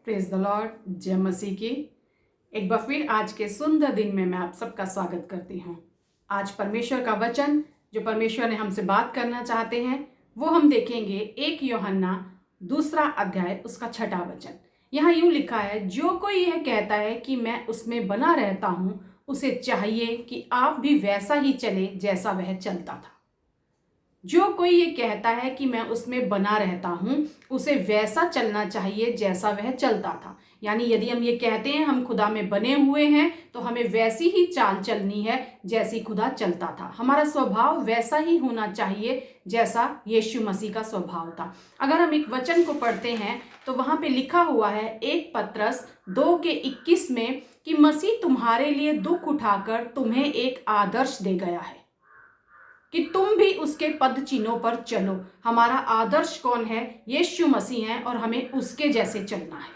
Praise the Lord. जय मसीह की। एक बार फिर आज के सुंदर दिन में मैं आप सबका स्वागत करती हूँ। आज परमेश्वर का वचन जो परमेश्वर ने हमसे बात करना चाहते हैं वो हम देखेंगे 1 यूहन्ना 2 अध्याय उसका 6 वचन। यहाँ यूं लिखा है, जो कोई यह कहता है कि मैं उसमें बना रहता हूँ उसे चाहिए कि आप भी वैसा ही चले जैसा वह चलता था। जो कोई ये कहता है कि मैं उसमें बना रहता हूं उसे वैसा चलना चाहिए जैसा वह चलता था। यानी यदि हम ये कहते हैं हम खुदा में बने हुए हैं तो हमें वैसी ही चाल चलनी है जैसी खुदा चलता था। हमारा स्वभाव वैसा ही होना चाहिए जैसा यीशु मसीह का स्वभाव था। अगर हम एक वचन को पढ़ते हैं तो वहां पे लिखा हुआ है 1 पत्रस 2:21 में कि मसीह तुम्हारे लिए दुख उठाकर तुम्हें एक आदर्श दे गया है कि तुम भी उसके पद चिन्हों पर चलो। हमारा आदर्श कौन है? यीशु मसीह है और हमें उसके जैसे चलना है।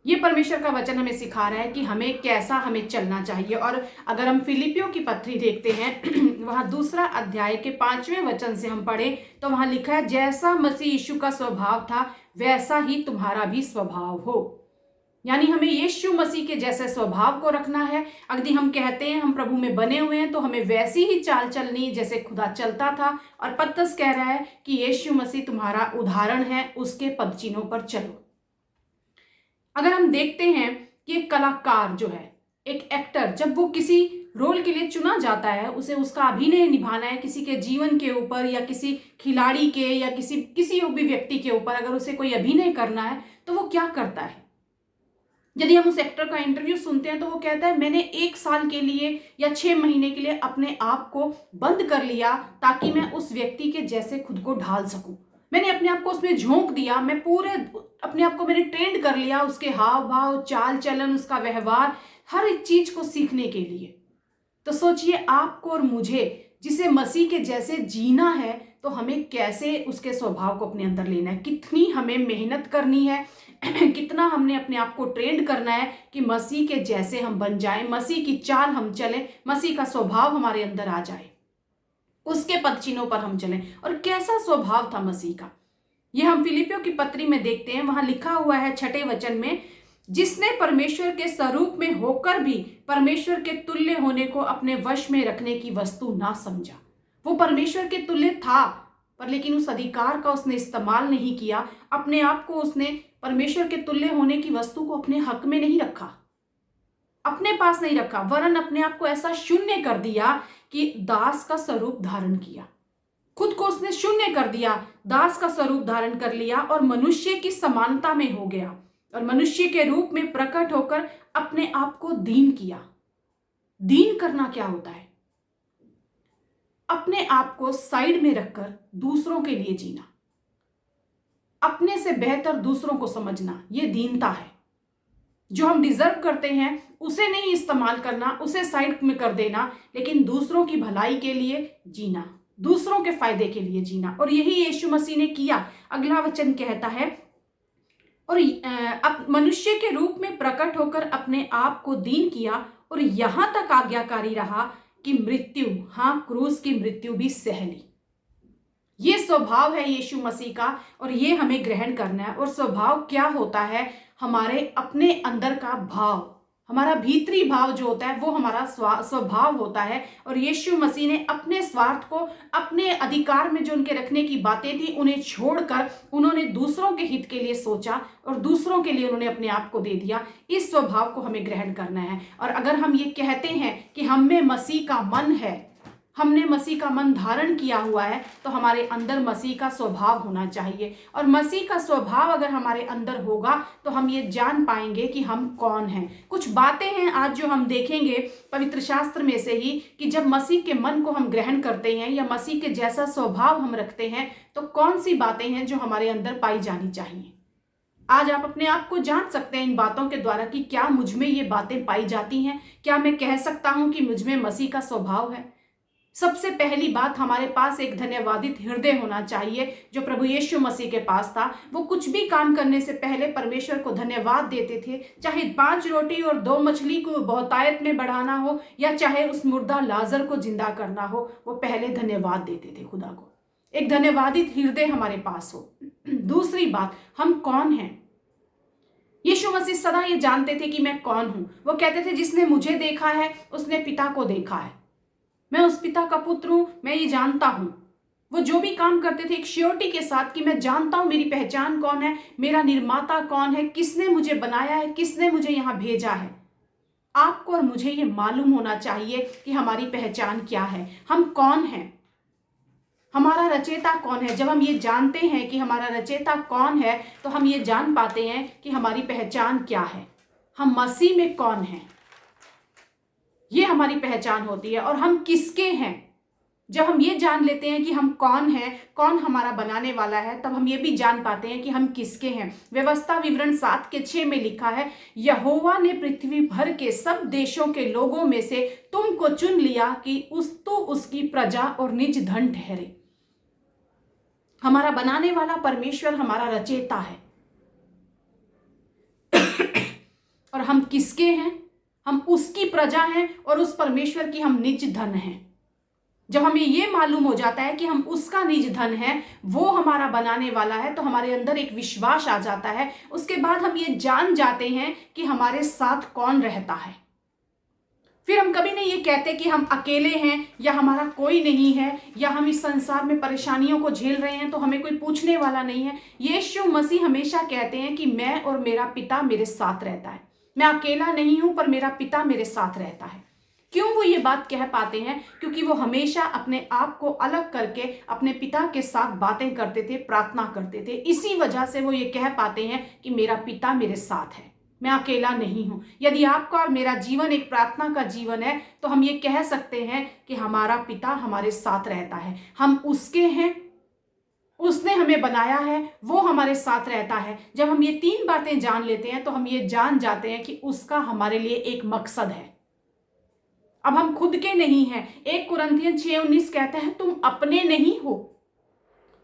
ये परमेश्वर का वचन हमें सिखा रहा है कि हमें चलना चाहिए। और अगर हम फिलिपियों की पत्री देखते हैं वहां 2 अध्याय के 5वें वचन से हम पढ़े तो वहां लिखा है, जैसा मसीह यीशु का स्वभाव था वैसा ही तुम्हारा भी स्वभाव हो। यानी हमें यीशु मसीह के जैसे स्वभाव को रखना है। यदि हम कहते हैं हम प्रभु में बने हुए हैं तो हमें वैसी ही चाल चलनी जैसे खुदा चलता था। और पतरस कह रहा है कि यीशु मसीह तुम्हारा उदाहरण है, उसके पद चिन्हों पर चलो। अगर हम देखते हैं कि एक कलाकार जो है, एक एक्टर, जब वो किसी रोल के लिए चुना जाता है, उसे उसका अभिनय निभाना है किसी के जीवन के ऊपर या किसी खिलाड़ी के या किसी भी व्यक्ति के ऊपर, अगर उसे कोई अभिनय करना है तो वो क्या करता है? यदि हम उस एक्टर का इंटरव्यू सुनते हैं तो वो कहता है मैंने 1 साल के लिए या 6 महीने के लिए अपने आप को बंद कर लिया ताकि मैं उस व्यक्ति के जैसे खुद को ढाल सकूं। मैंने अपने आप को उसमें झोंक दिया, मैं पूरे अपने आप को मैंने ट्रेंड कर लिया उसके हाव भाव, चाल चलन, उसका व्यवहार, हर एक चीज को सीखने के लिए। तो सोचिए आपको और मुझे जिसे मसीह के जैसे जीना है तो हमें कैसे उसके स्वभाव को अपने अंदर लेना है, कितनी हमें मेहनत करनी है कितना हमने अपने आप को ट्रेंड करना है कि मसीह के जैसे हम बन जाएं, मसीह की चाल हम चलें, मसीह का स्वभाव हमारे अंदर आ जाए, उसके पद चिन्हों पर हम चलें। और कैसा स्वभाव था मसीह का, यह हम फिलिपियों की पत्री में देखते हैं। वहां लिखा हुआ है 6 वचन में, जिसने परमेश्वर के स्वरूप में होकर भी परमेश्वर के तुल्य होने को अपने वश में रखने की वस्तु ना समझा। वो परमेश्वर के तुल्य था पर लेकिन उस अधिकार का उसने इस्तेमाल नहीं किया। अपने आप को उसने परमेश्वर के तुल्य होने की वस्तु को अपने हक में नहीं रखा, अपने पास नहीं रखा, वरन अपने आप को ऐसा शून्य कर दिया कि दास का स्वरूप धारण किया। खुद को उसने शून्य कर दिया, दास का स्वरूप धारण कर लिया और मनुष्य की समानता में हो गया और मनुष्य के रूप में प्रकट होकर अपने आप को दीन किया। दीन करना क्या होता है? अपने आप को साइड में रखकर दूसरों के लिए जीना, अपने से बेहतर दूसरों को समझना, यह दीनता है। जो हम डिजर्व करते हैं उसे नहीं इस्तेमाल करना, उसे साइड में कर देना, लेकिन दूसरों की भलाई के लिए जीना, दूसरों के फायदे के लिए जीना। और यही यीशु मसीह ने किया। अगला वचन कहता है, और अब मनुष्य के रूप में प्रकट होकर अपने आप को दीन किया और यहां तक आज्ञाकारी रहा कि मृत्यु, हां क्रूस की मृत्यु भी सह ली। ये स्वभाव है यीशु मसीह का और ये हमें ग्रहण करना है। और स्वभाव क्या होता है? हमारे अपने अंदर का भाव, हमारा भीतरी भाव जो होता है वो हमारा स्वभाव होता है। और यीशु मसीह ने अपने स्वार्थ को, अपने अधिकार में जो उनके रखने की बातें थी उन्हें छोड़कर उन्होंने दूसरों के हित के लिए सोचा और दूसरों के लिए उन्होंने अपने आप को दे दिया। इस स्वभाव को हमें ग्रहण करना है। और अगर हम ये कहते हैं कि हम में मसीह का मन है, हमने मसीह का मन धारण किया हुआ है, तो हमारे अंदर मसीह का स्वभाव होना चाहिए। और मसीह का स्वभाव अगर हमारे अंदर होगा तो हम ये जान पाएंगे कि हम कौन हैं। कुछ बातें हैं आज जो हम देखेंगे पवित्र शास्त्र में से ही कि जब मसीह के मन को हम ग्रहण करते हैं या मसीह के जैसा स्वभाव हम रखते हैं तो कौन सी बातें हैं जो हमारे अंदर पाई जानी चाहिए। आज आप अपने आप को जान सकते हैं इन बातों के द्वारा कि क्या मुझ में ये बातें पाई जाती हैं, क्या मैं कह सकता हूं कि मुझ में मसीह का स्वभाव है। सबसे पहली बात, हमारे पास एक धन्यवादित हृदय होना चाहिए जो प्रभु यीशु मसीह के पास था। वो कुछ भी काम करने से पहले परमेश्वर को धन्यवाद देते थे, चाहे 5 रोटी और 2 मछली को बहुतायत में बढ़ाना हो या चाहे उस मुर्दा लाजर को जिंदा करना हो, वो पहले धन्यवाद देते थे खुदा को। एक धन्यवादित हृदय हमारे पास हो। दूसरी बात, हम कौन हैं? यीशु मसीह सदा ये जानते थे कि मैं कौन हूं। वो कहते थे जिसने मुझे देखा है उसने पिता को देखा है। मैं उस पिता का पुत्र हूं, मैं ये जानता हूं। वो जो भी काम करते थे एक श्योरिटी के साथ कि मैं जानता हूं मेरी पहचान कौन है, मेरा निर्माता कौन है, किसने मुझे बनाया है, किसने मुझे यहां भेजा है। आपको और मुझे ये मालूम होना चाहिए कि हमारी पहचान क्या है, हम कौन हैं, हमारा रचयिता कौन है। जब हम ये जानते हैं कि हमारा रचयिता कौन है तो हम ये जान पाते हैं कि हमारी पहचान क्या है, हम मसीह में कौन हैं। ये हमारी पहचान होती है। और हम किसके हैं, जब हम ये जान लेते हैं कि हम कौन हैं, कौन हमारा बनाने वाला है, तब हम ये भी जान पाते हैं कि हम किसके हैं। व्यवस्था विवरण 7:6 में लिखा है, यहोवा ने पृथ्वी भर के सब देशों के लोगों में से तुमको चुन लिया कि तो उसकी प्रजा और निज धन ठहरे। हमारा बनाने वाला परमेश्वर हमारा रचयिता है। और हम किसके हैं, हम उसकी प्रजा हैं और उस परमेश्वर की हम निज धन हैं। जब हमें ये मालूम हो जाता है कि हम उसका निज धन है, वो हमारा बनाने वाला है, तो हमारे अंदर एक विश्वास आ जाता है। उसके बाद हम ये जान जाते हैं कि हमारे साथ कौन रहता है। फिर हम कभी नहीं ये कहते कि हम अकेले हैं या हमारा कोई नहीं है या हम इस संसार में परेशानियों को झेल रहे हैं तो हमें कोई पूछने वाला नहीं है। यीशु मसीह हमेशा कहते हैं कि मैं और मेरा पिता मेरे साथ रहता है। मैं अकेला नहीं हूं पर मेरा पिता मेरे साथ रहता है। क्यों वो ये बात कह पाते हैं? क्योंकि वो हमेशा अपने आप को अलग करके अपने पिता के साथ बातें करते थे, प्रार्थना करते थे। इसी वजह से वो ये कह पाते हैं कि मेरा पिता मेरे साथ है, मैं अकेला नहीं हूं। यदि आपका और मेरा जीवन एक प्रार्थना का जीवन है तो हम ये कह सकते हैं कि हमारा पिता हमारे साथ रहता है, हम उसके हैं, उसने हमें बनाया है, वो हमारे साथ रहता है। जब हम ये 3 बातें जान लेते हैं तो हम ये जान जाते हैं कि उसका हमारे लिए एक मकसद है। अब हम खुद के नहीं हैं। 1 कुरिन्थियन 6:19 कहता है तुम अपने नहीं हो,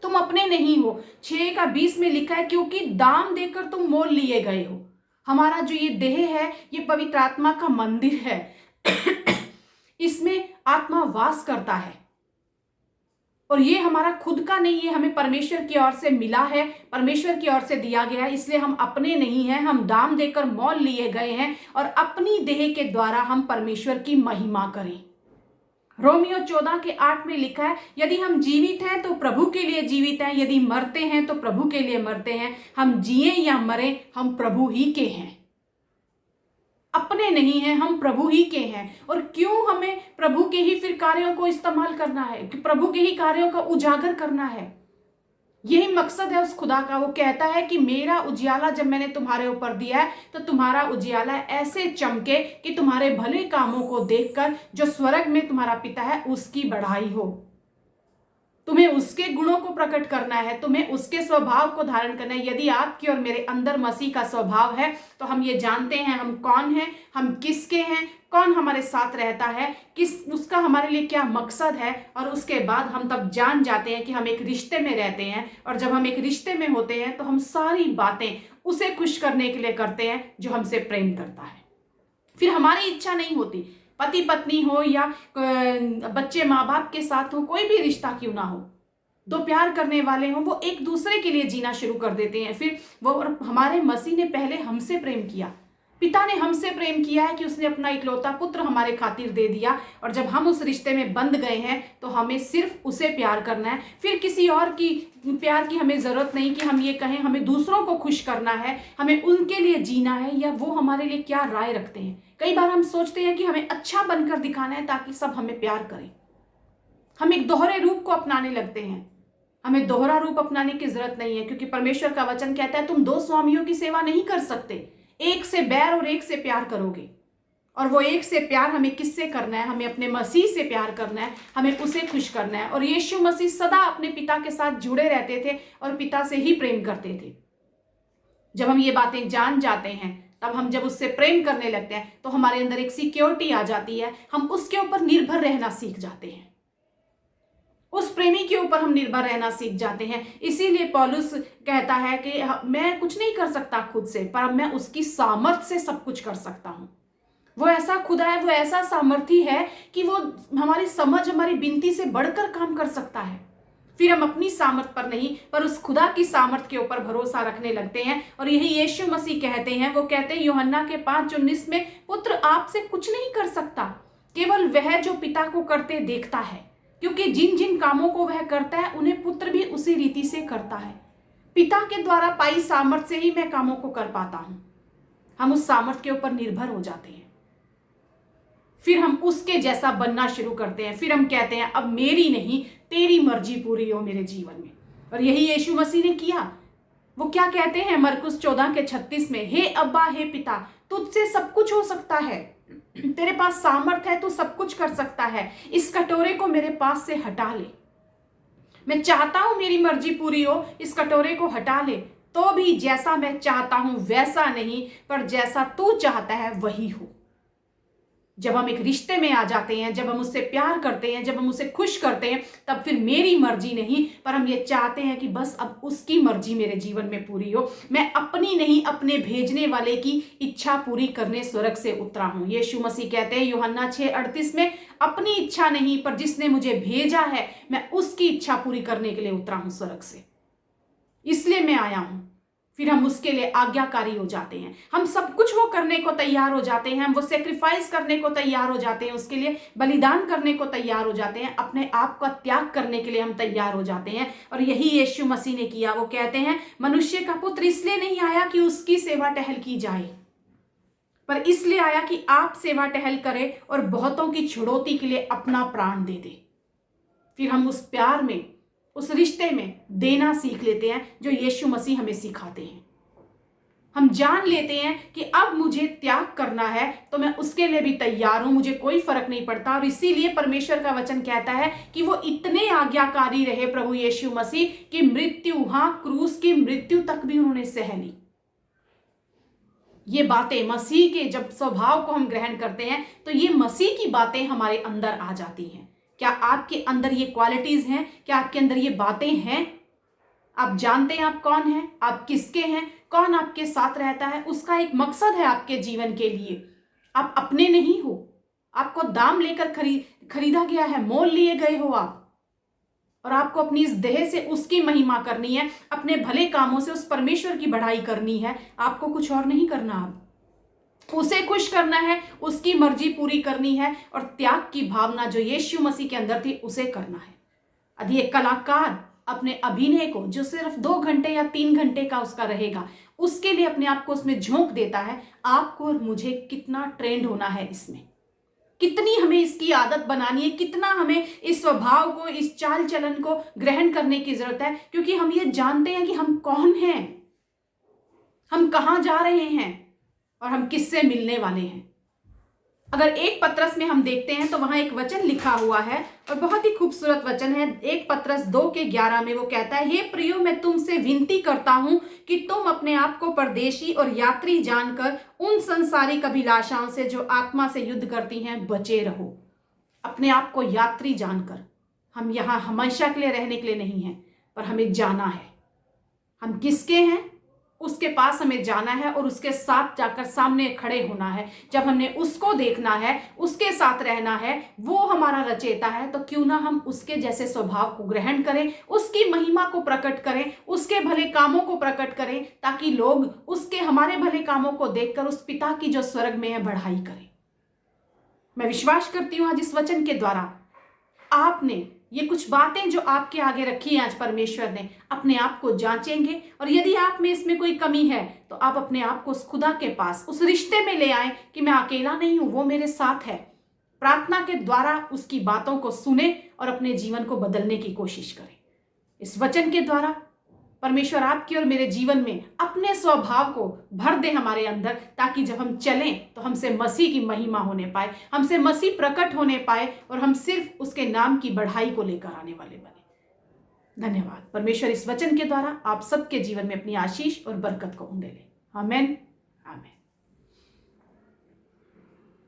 तुम अपने नहीं हो। 6:20 में लिखा है क्योंकि दाम देकर तुम मोल लिए गए हो। हमारा जो ये देह है ये पवित्र आत्मा का मंदिर है। इसमें आत्मा वास करता है और ये हमारा खुद का नहीं है, हमें परमेश्वर की ओर से मिला है, परमेश्वर की ओर से दिया गया है। इसलिए हम अपने नहीं हैं, हम दाम देकर मोल लिए गए हैं और अपनी देह के द्वारा हम परमेश्वर की महिमा करें। रोमियो 14:8 में लिखा है यदि हम जीवित हैं तो प्रभु के लिए जीवित हैं, यदि मरते हैं तो प्रभु के लिए मरते हैं। हम जिए या मरे हम प्रभु ही के हैं, अपने नहीं हैं, हम प्रभु ही के हैं। और क्यों हमें प्रभु के ही फिर कार्यों को इस्तेमाल करना है, कि प्रभु के ही कार्यों का उजागर करना है। यही मकसद है उस खुदा का। वो कहता है कि मेरा उजियाला जब मैंने तुम्हारे ऊपर दिया है तो तुम्हारा उजियाला ऐसे चमके कि तुम्हारे भले कामों को देखकर जो स्वर्ग में तुम्हारा पिता है उसकी बढ़ाई हो। तुम्हें उसके गुणों को प्रकट करना है, तुम्हें उसके स्वभाव को धारण करना है। यदि आपके और मेरे अंदर मसीह का स्वभाव है तो हम ये जानते हैं हम कौन हैं, हम किसके हैं, कौन हमारे साथ रहता है, किस उसका हमारे लिए क्या मकसद है। और उसके बाद हम तब जान जाते हैं कि हम एक रिश्ते में रहते हैं। और जब हम एक रिश्ते में होते हैं तो हम सारी बातें उसे खुश करने के लिए करते हैं जो हमसे प्रेम करता है। फिर हमारी इच्छा नहीं होती, पति पत्नी हो या बच्चे माँ बाप के साथ हो, कोई भी रिश्ता क्यों ना हो, 2 प्यार करने वाले हों, वो एक दूसरे के लिए जीना शुरू कर देते हैं। फिर वो हमारे मसीह ने पहले हमसे प्रेम किया, पिता ने हमसे प्रेम किया है कि उसने अपना इकलौता पुत्र हमारे खातिर दे दिया। और जब हम उस रिश्ते में बंध गए हैं तो हमें सिर्फ उसे प्यार करना है, फिर किसी और की प्यार की हमें जरूरत नहीं कि हम ये कहें हमें दूसरों को खुश करना है, हमें उनके लिए जीना है या वो हमारे लिए क्या राय रखते हैं। कई बार हम सोचते हैं कि हमें अच्छा बनकर दिखाना है ताकि सब हमें प्यार करें। हम एक दोहरे रूप को अपनाने लगते हैं। हमें दोहरा रूप अपनाने की जरूरत नहीं है, क्योंकि परमेश्वर का वचन कहता है तुम 2 स्वामियों की सेवा नहीं कर सकते, एक से बैर और एक से प्यार करोगे। और वो एक से प्यार हमें किससे करना है? हमें अपने मसीह से प्यार करना है, हमें उसे खुश करना है। और यीशु मसीह सदा अपने पिता के साथ जुड़े रहते थे और पिता से ही प्रेम करते थे। जब हम ये बातें जान जाते हैं, तब हम जब उससे प्रेम करने लगते हैं तो हमारे अंदर एक सिक्योरिटी आ जाती है, हम उसके ऊपर निर्भर रहना सीख जाते हैं, उस प्रेमी के ऊपर हम निर्भर रहना सीख जाते हैं। इसीलिए पौलुस कहता है कि मैं कुछ नहीं कर सकता खुद से, पर मैं उसकी सामर्थ से सब कुछ कर सकता हूं। वो ऐसा खुदा है, वो ऐसा सामर्थी है कि वो हमारी समझ, हमारी विनती से बढ़कर काम कर सकता है। फिर हम अपनी सामर्थ पर नहीं पर उस खुदा की सामर्थ के ऊपर भरोसा रखने लगते हैं। और यही यीशु मसीह कहते हैं, वो कहते हैं यूहन्ना के 5:19 में, पुत्र आपसे कुछ नहीं कर सकता, केवल वह जो पिता को करते देखता है, क्योंकि जिन जिन कामों को वह करता है उन्हें पुत्र भी उसी रीति से करता है। पिता के द्वारा पाई सामर्थ से ही मैं कामों को कर पाता हूं। हम उस सामर्थ के ऊपर निर्भर हो जाते हैं, फिर हम उसके जैसा बनना शुरू करते हैं। फिर हम कहते हैं अब मेरी नहीं तेरी मर्जी पूरी हो मेरे जीवन में। और यही यीशु मसीह ने किया। वो क्या कहते हैं मरकुस 14:36 में, हे अब्बा हे पिता, तुझसे सब कुछ हो सकता है, तेरे पास सामर्थ है, तू सब कुछ कर सकता है, इस कटोरे को मेरे पास से हटा ले। मैं चाहता हूं मेरी मर्जी पूरी हो, इस कटोरे को हटा ले, तो भी जैसा मैं चाहता हूं वैसा नहीं, पर जैसा तू चाहता है वही हो। जब हम एक रिश्ते में आ जाते हैं, जब हम उससे प्यार करते हैं, जब हम उसे खुश करते हैं, तब फिर मेरी मर्जी नहीं पर हम ये चाहते हैं कि बस अब उसकी मर्जी मेरे जीवन में पूरी हो। मैं अपनी नहीं, अपने भेजने वाले की इच्छा पूरी करने स्वर्ग से उतरा हूं। यीशु मसीह कहते हैं यूहन्ना 6:38 में, अपनी इच्छा नहीं पर जिसने मुझे भेजा है, मैं उसकी इच्छा पूरी करने के लिए उतरा हूं स्वर्ग से, इसलिए मैं आया हूं। फिर हम उसके लिए आज्ञाकारी हो जाते हैं, हम सब कुछ वो करने को तैयार हो जाते हैं, हम वो सेक्रीफाइस करने को तैयार हो जाते हैं, उसके लिए बलिदान करने को तैयार हो जाते हैं, अपने आप का त्याग करने के लिए हम तैयार हो जाते हैं। और यही यीशु मसीह ने किया। वो कहते हैं मनुष्य का पुत्र इसलिए नहीं आया कि उसकी सेवा टहल की जाए, पर इसलिए आया कि आप सेवा टहल करें और बहुतों की छुड़ौती के लिए अपना प्राण दे दे। फिर हम उस प्यार में, उस रिश्ते में देना सीख लेते हैं जो यीशु मसीह हमें सिखाते हैं। हम जान लेते हैं कि अब मुझे त्याग करना है तो मैं उसके लिए भी तैयार हूं, मुझे कोई फर्क नहीं पड़ता। और इसीलिए परमेश्वर का वचन कहता है कि वो इतने आज्ञाकारी रहे प्रभु यीशु मसीह कि मृत्यु, हां क्रूस की मृत्यु तक भी उन्होंने सह ली। ये बातें मसीह के जब स्वभाव को हम ग्रहण करते हैं तो ये मसीह की बातें हमारे अंदर आ जाती हैं। क्या आपके अंदर ये क्वालिटीज हैं? क्या आपके अंदर ये बातें हैं? आप जानते हैं आप कौन हैं, आप किसके हैं, कौन आपके साथ रहता है, उसका एक मकसद है आपके जीवन के लिए। आप अपने नहीं हो, आपको दाम लेकर खरीदा गया है, मोल लिए गए हो आप। और आपको अपनी इस देह से उसकी महिमा करनी है, अपने भले कामों से उस परमेश्वर की बढ़ाई करनी है। आपको कुछ और नहीं करना, आप उसे खुश करना है, उसकी मर्जी पूरी करनी है और त्याग की भावना जो यीशु मसीह के अंदर थी उसे करना है। यदि एक कलाकार अपने अभिनय को जो सिर्फ 2 घंटे या 3 घंटे का उसका रहेगा, उसके लिए अपने आप को उसमें झोंक देता है, आपको और मुझे कितना ट्रेंड होना है इसमें, कितनी हमें इसकी आदत बनानी है, कितना हमें इस स्वभाव को, इस चाल चलन को ग्रहण करने की जरूरत है। क्योंकि हम ये जानते हैं कि हम कौन हैं, हम कहां जा रहे हैं और हम किससे मिलने वाले हैं। अगर 1 पत्रस में हम देखते हैं तो वहां एक वचन लिखा हुआ है और बहुत ही खूबसूरत वचन है। 1 पत्रस 2:11 में वो कहता है, हे प्रियो, मैं तुमसे विनती करता हूं कि तुम अपने आप को परदेशी और यात्री जानकर उन संसारिक अभिलाषाओं से जो आत्मा से युद्ध करती हैं बचे रहो। अपने आप को यात्री जानकर, हम यहां हमेशा के लिए रहने के लिए नहीं है, पर हमें जाना है। हम किसके हैं, उसके पास हमें जाना है और उसके साथ जाकर सामने खड़े होना है। जब हमने उसको देखना है, उसके साथ रहना है, वो हमारा रचयिता है, तो क्यों ना हम उसके जैसे स्वभाव को ग्रहण करें, उसकी महिमा को प्रकट करें, उसके भले कामों को प्रकट करें, ताकि लोग उसके हमारे भले कामों को देखकर उस पिता की जो स्वर्ग में है बढ़ाई करें। मैं विश्वास करती हूं आज इस वचन के द्वारा आपने ये कुछ बातें जो आपके आगे रखी हैं आज परमेश्वर ने, अपने आप को जांचेंगे और यदि आप में इसमें कोई कमी है तो आप अपने आप को उस खुदा के पास, उस रिश्ते में ले आए कि मैं अकेला नहीं हूं, वो मेरे साथ है। प्रार्थना के द्वारा उसकी बातों को सुने और अपने जीवन को बदलने की कोशिश करें। इस वचन के द्वारा परमेश्वर आपके और मेरे जीवन में अपने स्वभाव को भर दे हमारे अंदर, ताकि जब हम चलें तो हमसे मसीह की महिमा होने पाए, हमसे मसीह प्रकट होने पाए और हम सिर्फ उसके नाम की बढ़ाई को लेकर आने वाले बने। धन्यवाद। परमेश्वर इस वचन के द्वारा आप सबके जीवन में अपनी आशीष और बरकत को उंडेले। आमीन।